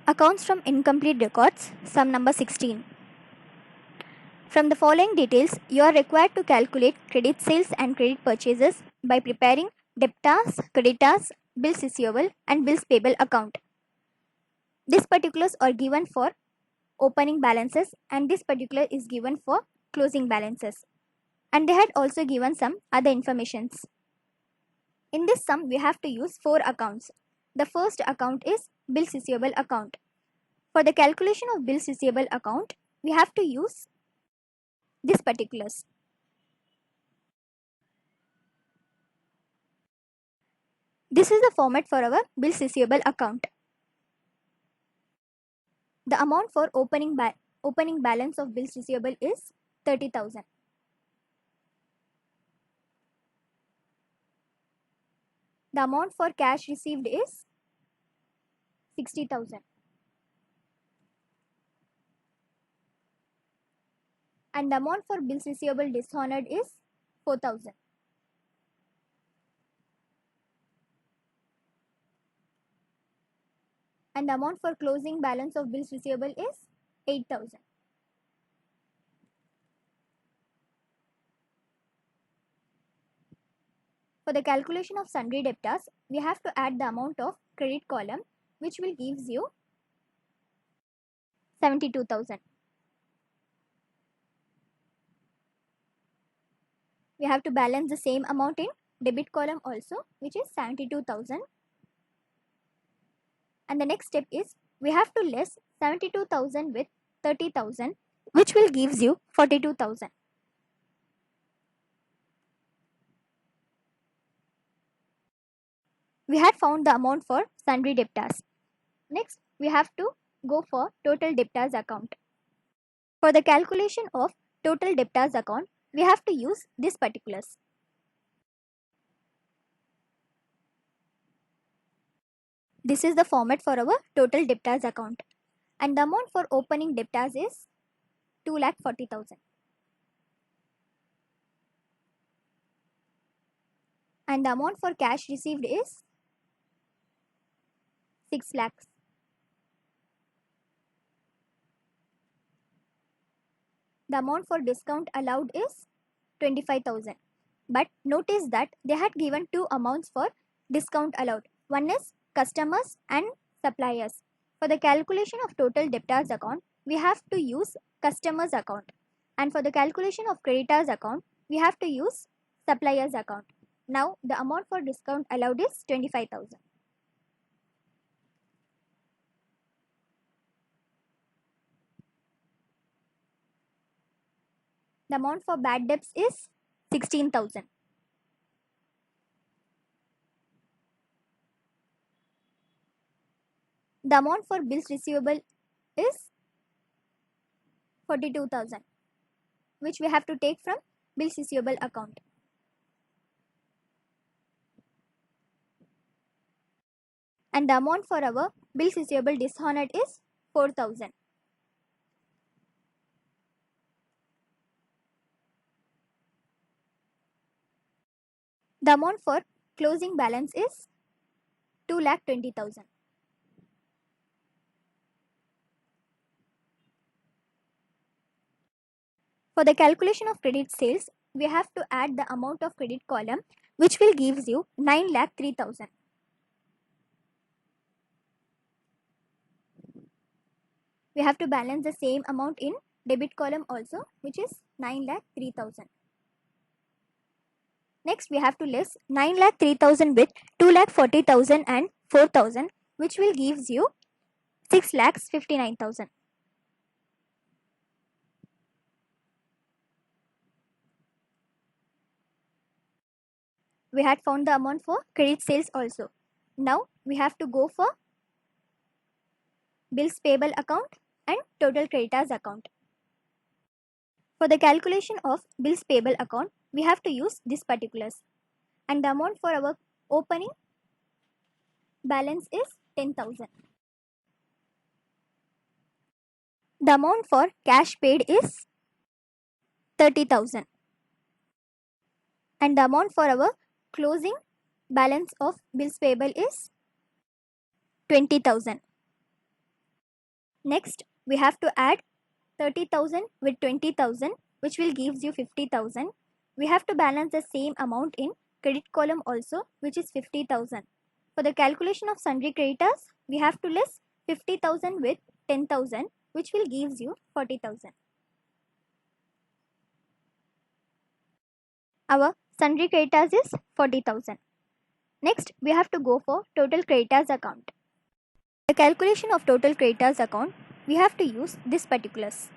Accounts from incomplete records, sum number 16. From the following details, you are required to calculate credit sales and credit purchases by preparing debtors, creditors, bills receivable and bills payable account. These particulars are given for opening balances and this particular is given for closing balances. And they had also given some other informations. In this sum, we have to use 4 accounts. The first account is bills receivable account. For the calculation of bills receivable account, we have to use these particulars. This is the format for our bills receivable account. The amount for opening balance of bills receivable is 30,000. The amount for cash received is 60,000. And the amount for bills receivable dishonored is 4,000. And the amount for closing balance of bills receivable is 8,000. For the calculation of sundry debtors, we have to add the amount of credit column, which will gives you 72,000. We have to balance the same amount in debit column also, which is 72,000. And the next step is we have to less 72,000 with 30,000, which will gives you 42,000. We had found the amount for sundry debtors. Next, we have to go for total debtors account. For the calculation of total debtors account, we have to use these particulars. This is the format for our total debtors account. And the amount for opening debtors is 2,40,000. And the amount for cash received is 6 lakhs. The amount for discount allowed is 25,000. But notice that they had given two amounts for discount allowed. One is customers and suppliers. For the calculation of total debtors account, we have to use customers account. And for the calculation of creditors account, we have to use suppliers account. Now the amount for discount allowed is 25,000. The amount for bad debts is 16,000. The amount for bills receivable is 42,000, which we have to take from bills receivable account. And the amount for our bills receivable dishonored is 4,000. The amount for closing balance is 2,20,000. For the calculation of credit sales, we have to add the amount of credit column, which will gives you 9,03,000. We have to balance the same amount in debit column also, which is 9,03,000. Next, we have to less 9,03,000 with 2,40,000 and 4,000, which will gives you 6,59,000. We had found the amount for credit sales also. Now we have to go for bills payable account and total creditors account. For the calculation of bills payable account, we have to use these particulars. And the amount for our opening balance is 10,000. The amount for cash paid is 30,000. And the amount for our closing balance of bills payable is 20,000. Next, we have to add 30,000 with 20,000, which will gives you 50,000. We have to balance the same amount in credit column also, which is 50,000. For the calculation of sundry creditors, we have to less 50,000 with 10,000, which will gives you 40,000. Our sundry creditors is 40,000. Next, we have to go for total creditors account. The calculation of total creditors account, we have to use this particulars.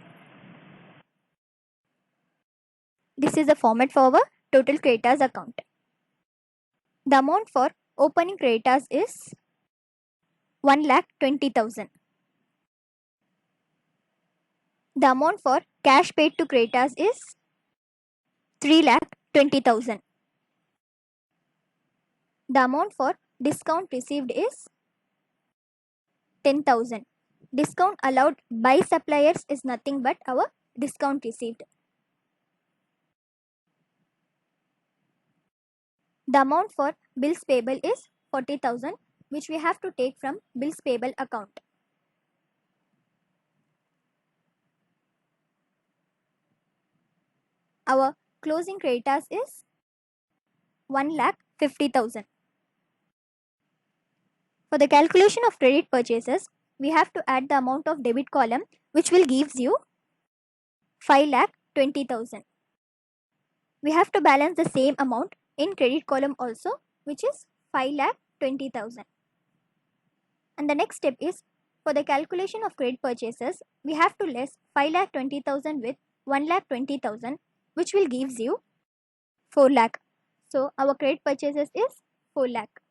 This is the format for our total creditors account. The amount for opening creditors is 1,20,000. The amount for cash paid to creditors is 3,20,000. The amount for discount received is 10,000. Discount allowed by suppliers is nothing but our discount received. The amount for bills payable is 40,000, which we have to take from bills payable account. Our closing creditors is 1,50,000. For the calculation of credit purchases, we have to add the amount of debit column, which will gives you 5,20,000. We have to balance the same amount in credit column also, which is 5,20,000. And the next step is, for the calculation of credit purchases, we have to less 5,20,000 with 1,20,000, which will gives you 4 lakh. So our credit purchases is 4 lakh.